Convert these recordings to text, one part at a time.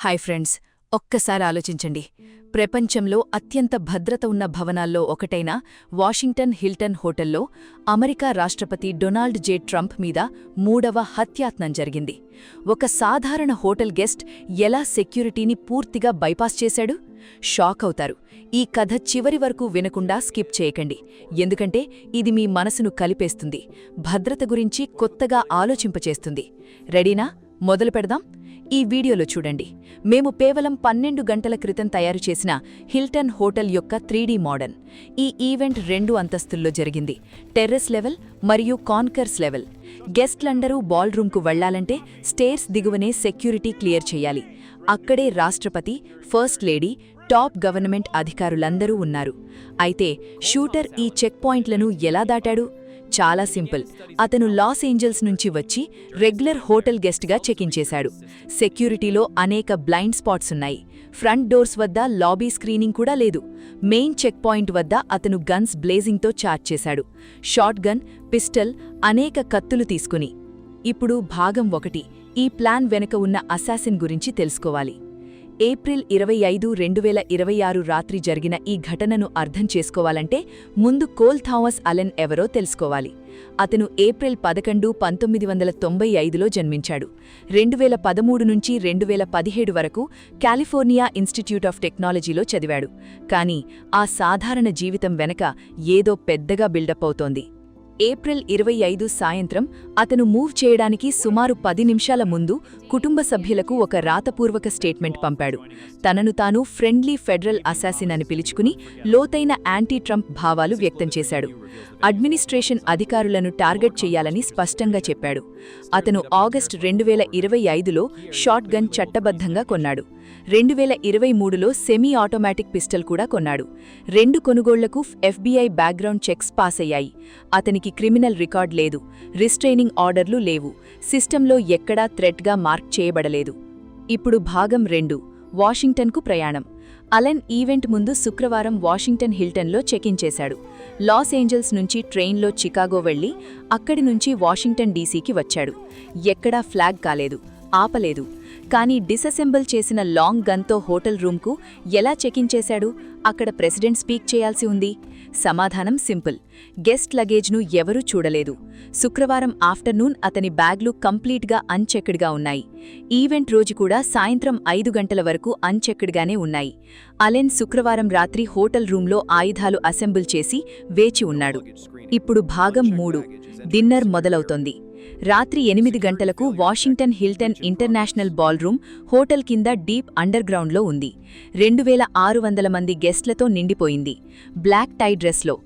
Hi friends, ఒక్కసారి ఆలోచించండి. ప్రపంచంలో అత్యంత భద్రత ఉన్న భవనాల్లో ఒకటైన వాషింగ్టన్ హిల్టన్ హోటల్లో అమెరికా రాష్ట్రపతి డొనాల్డ్ జే ట్రంప్ మీద 3వ హత్యాయత్నం జరిగింది. ఒక సాధారణ హోటల్ గెస్ట్ ఎలా సెక్యూరిటీని పూర్తిగా బైపాస్ చేశాడు? షాక్ అవుతారు. ఈ కథ చివరి వరకు వినకుండా స్కిప్ చేయకండి, ఎందుకంటే ఇది మీ మనసును కలిపేస్తుంది, భద్రత గురించి కొత్తగా ఆలోచింపచేస్తుంది. రెడీనా? మొదలు పెడదాం. ఈ వీడియోలో చూడండి. మేము కేవలం 12 గంటల క్రితం తయారు చేసిన హిల్టన్ హోటల్ యొక్క 3D మోడల్. ఈ ఈవెంట్ 2 అంతస్తుల్లో జరిగింది, టెర్రస్ లెవెల్ మరియు కాన్కర్స్ లెవెల్. గెస్ట్లందరూ బాల్ రూమ్కు వెళ్లాలంటే స్టేర్స్ దిగువనే సెక్యూరిటీ క్లియర్ చేయాలి. అక్కడే రాష్ట్రపతి, ఫస్ట్ లేడీ, టాప్ గవర్నమెంట్ అధికారులందరూ ఉన్నారు. అయితే షూటర్ ఈ చెక్ పాయింట్లను ఎలా దాటాడు? చాలా సింపుల్. అతను లాస్ ఏంజల్స్ నుంచి వచ్చి రెగ్యులర్ హోటల్ గెస్ట్గా చెకిన్ చేశాడు. సెక్యూరిటీలో అనేక బ్లైండ్ స్పాట్స్ ఉన్నాయి. ఫ్రంట్ డోర్స్ వద్ద లాబీ స్క్రీనింగ్ కూడా లేదు. మెయిన్ చెక్ పాయింట్ వద్ద అతను గన్స్ బ్లేజింగ్తో చార్జ్ చేశాడు. షాట్ గన్, పిస్టల్, అనేక కత్తులు తీసుకుని. ఇప్పుడు భాగం 1. ఈ ప్లాన్ వెనుక ఉన్న అసాసిన్ గురించి తెలుసుకోవాలి. ఏప్రిల్ 25, 2026 రాత్రి జరిగిన ఈ ఘటనను అర్థం చేసుకోవాలంటే ముందు కోల్ థామస్ అలెన్ ఎవరో తెలుసుకోవాలి. అతను ఏప్రిల్ 11, 1995లో జన్మించాడు. 2013 నుంచి 2017 వరకు కాలిఫోర్నియా ఇన్స్టిట్యూట్ ఆఫ్ టెక్నాలజీలో చదివాడు. కానీ ఆ సాధారణ జీవితం వెనక ఏదో పెద్దగా బిల్డప్ అవుతోంది. ఏప్రిల్ 25 సాయంత్రం అతను మూవ్ చేయడానికి సుమారు 10 నిమిషాల ముందు కుటుంబ సభ్యులకు ఒక రాతపూర్వక స్టేట్మెంట్ పంపాడు. తనను తాను ఫ్రెండ్లీ ఫెడరల్ అసాసిన్ అని పిలుచుకుని లోతైన యాంటీ ట్రంప్ భావాలు వ్యక్తం చేశాడు. అడ్మినిస్ట్రేషన్ అధికారులను టార్గెట్ చేయాలని స్పష్టంగా చెప్పాడు. అతను ఆగస్టు 2025లో షాట్ గన్ చట్టబద్ధంగా కొన్నాడు. 2023లో సెమీ ఆటోమేటిక్ పిస్టల్ కూడా కొన్నాడు. 2 కొనుగోళ్లకు FBI బ్యాక్గ్రౌండ్ చెక్స్ పాస్ అయ్యాయి. అతనికి క్రిమినల్ రికార్డ్ లేదు, రిస్ట్రైనింగ్ ఆర్డర్లు లేవు, సిస్టంలో ఎక్కడా థ్రెట్గా మార్క్ చేయబడలేదు. ఇప్పుడు భాగం 2. వాషింగ్టన్కు ప్రయాణం. అలెన్ ఈవెంట్ ముందు శుక్రవారం వాషింగ్టన్ హిల్టన్లో చెకిన్ చేశాడు. లాస్ ఏంజల్స్ నుంచి ట్రైన్లో చికాగో వెళ్లి అక్కడి నుంచి వాషింగ్టన్ డీసీకి వచ్చాడు. ఎక్కడా ఫ్లాగ్ కాలేదు, ఆపలేదు. కానీ డిసెసెంబుల్ చేసిన లాంగ్ గన్తో హోటల్ రూమ్కు ఎలా చెకిన్ చేశాడు? అక్కడ ప్రెసిడెంట్ స్పీక్ చేయాల్సి ఉంది. సమాధానం సింపుల్. గెస్ట్ లగేజ్ను ఎవరూ చూడలేదు. శుక్రవారం ఆఫ్టర్నూన్ అతని బ్యాగ్లు కంప్లీట్గా అన్చెక్డ్గా ఉన్నాయి. ఈవెంట్ రోజు కూడా సాయంత్రం 5 గంటల వరకు అన్చెక్డ్గానే ఉన్నాయి. అలెన్ శుక్రవారం రాత్రి హోటల్ రూంలో ఆయుధాలు అసెంబుల్ చేసి వేచి ఉన్నాడు. ఇప్పుడు భాగం 3. డిన్నర్ మొదలవుతోంది. రాత్రి 8 గంటలకు Washington Hilton international ballroom hotel కింద డీప్ అండర్గ్రౌండ్లో ఉంది. 2600 మంది గెస్ట్లతో నిండిపోయింది. బ్లాక్ టై డ్రెస్లో.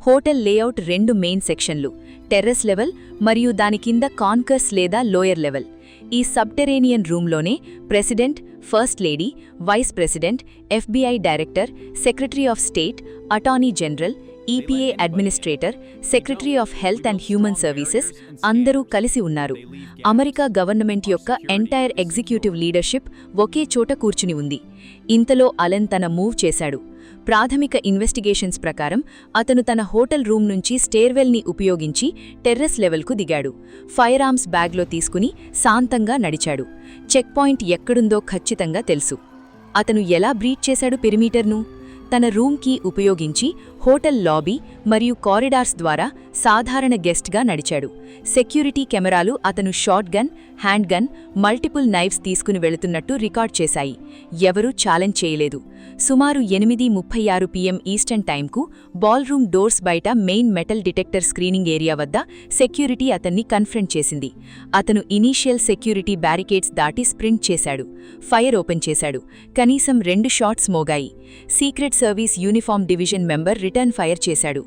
హోటల్ లేఅవుట్ 2 మెయిన్ సెక్షన్లు, టెర్రస్ లెవెల్ మరియు దాని కింద కాన్కర్స్ లేదా లోయర్ లెవెల్. ఈ సబ్టెరేనియన్ రూమ్లోనే president, first lady, vice president, FBI director, secretary of state, attorney general, EPA administrator, secretary of health and human services అందరూ కలిసి ఉన్నారు. అమెరికా గవర్నమెంట్ యొక్క ఎంటైర్ ఎగ్జిక్యూటివ్ లీడర్షిప్ ఒకే చోట కూర్చుని ఉంది. ఇంతలో అలెన్ తన మూవ్ చేశాడు. ప్రాథమిక ఇన్వెస్టిగేషన్స్ ప్రకారం అతను తన హోటల్ రూమ్ నుంచి స్టేర్వెల్ని ఉపయోగించి టెర్రస్ లెవెల్కు దిగాడు. ఫైర్ ఆర్మ్స్ బ్యాగ్లో తీసుకుని శాంతంగా నడిచాడు. చెక్ పాయింట్ ఎక్కడుందో ఖచ్చితంగా తెలుసు. అతను ఎలా బ్రీచ్ చేశాడు పెరిమీటర్ను? తన రూమ్ కీ ఉపయోగించి హోటల్ లాబీ మరియు కారిడార్స్ ద్వారా సాధారణ గెస్ట్గా నడిచాడు. సెక్యూరిటీ కెమెరాలు అతను shot gun, hand gun, multiple knifes తీసుకుని వెళుతున్నట్టు రికార్డ్ చేశాయి. ఎవరూ ఛాలెంజ్ చేయలేదు. సుమారు 8:36 PM ఈస్టర్న్ టైంకు బాల్రూమ్ డోర్స్ బయట main metal detector screening area వద్ద సెక్యూరిటీ అతన్ని కన్ఫ్రంట్ చేసింది. అతను ఇనీషియల్ సెక్యూరిటీ బ్యారికేడ్స్ దాటి స్ప్రింట్ చేశాడు. ఫైర్ ఓపెన్ చేశాడు. కనీసం 2 షాట్స్ మోగాయి. Secret service uniform division member return fire చేశాడు.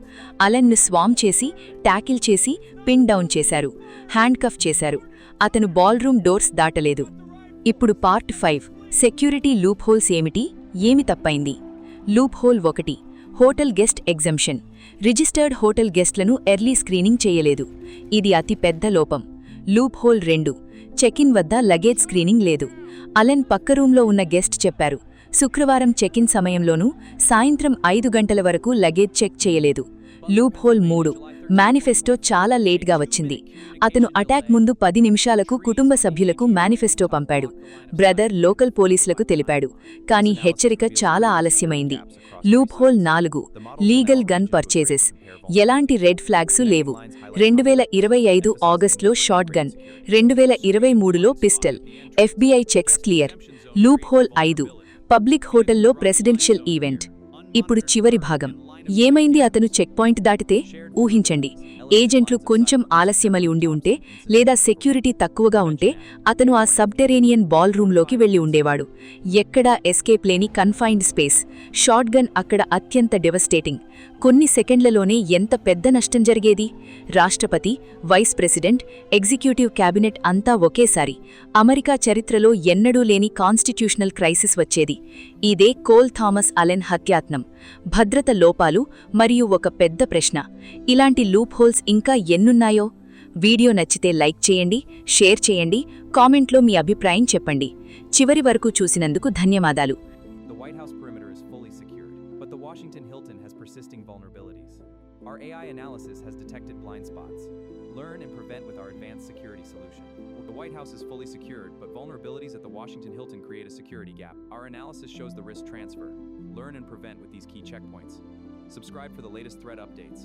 అలెన్ను స్వామ్ చేసి, ట్యాకిల్ చేసి, పిన్ డౌన్ చేశారు. హ్యాండ్ కఫ్ చేశారు. అతను బాల్రూమ్ డోర్స్ దాటలేదు. ఇప్పుడు పార్ట్ 5. సెక్యూరిటీ లూప్ హోల్స్ ఏమిటి? ఏమి తప్పైంది? Loophole 1. Hotel guest exemption. Registered hotel గెస్ట్లను ఎర్లీ స్క్రీనింగ్ చేయలేదు. ఇది అతి పెద్ద లోపం. Loophole 2. చెకిన్ వద్ద లగేజ్ స్క్రీనింగ్ లేదు. అలెన్ పక్క రూంలో ఉన్న గెస్ట్ చెప్పారు. శుక్రవారం చెకిన్ సమయంలోనూ సాయంత్రం 5 గంటల వరకు లగేజ్ చెక్ చేయలేదు. Loop whole 3. మేనిఫెస్టో చాలా లేట్గా వచ్చింది. అతను అటాక్ ముందు 10 నిమిషాలకు కుటుంబ సభ్యులకు మేనిఫెస్టో పంపాడు. బ్రదర్ లోకల్ పోలీసులకు తెలిపాడు. కానీ హెచ్చరిక చాలా ఆలస్యమైంది. Loophole 4 legal gun purchases. ఎలాంటి రెడ్ ఫ్లాగ్స్ లేవు. 2025 ఆగస్టులో షాట్ గన్, 2023లో pistol. FBI checks clear. Loophole 5 public హోటల్లో ప్రెసిడెన్షియల్ ఈవెంట్. ఇప్పుడు చివరి భాగం. ఏమైంది అతను చెక్ పాయింట్ దాటితే? ఊహించండి, ఏజెంట్లు కొంచెం ఆలస్యమలి ఉంటే లేదా సెక్యూరిటీ తక్కువగా ఉంటే అతను ఆ సబ్టెరేనియన్ బాల్ రూంలోకి వెళ్లి ఉండేవాడు. ఎక్కడా ఎస్కేప్ లేని కన్ఫైన్డ్ స్పేస్. షాట్ గన్ అక్కడ అత్యంత డెవస్టేటింగ్. కొన్ని సెకండ్లలోనే ఎంత పెద్ద నష్టం జరిగేది. రాష్ట్రపతి, వైస్ ప్రెసిడెంట్, ఎగ్జిక్యూటివ్ క్యాబినెట్ అంతా ఒకేసారి. అమెరికా చరిత్రలో ఎన్నడూ లేని కాన్స్టిట్యూషనల్ క్రైసిస్ వచ్చేది. ఇదే కోల్ థామస్ అలెన్ హత్యాత్నం. భద్రత లోపాలు మరియు ఒక పెద్ద ప్రశ్న. ఇలాంటి లూప్ హోల్స్ ఇంకా ఎన్నున్నాయో? వీడియో నచ్చితే లైక్ చేయండి, షేర్ చేయండి, కామెంట్లో మీ అభిప్రాయం చెప్పండి. చివరి వరకు చూసినందుకు ధన్యవాదాలు. The White House perimeter is fully secured, but the Washington Hilton has persisting vulnerabilities. Our AI analysis has detected blind spots. Learn and prevent with our advanced security solution. The White House is fully secured, but vulnerabilities at the Washington Hilton create a security gap. Our analysis shows the risk transfer. Learn and prevent with these key checkpoints. Subscribe for the latest threat updates.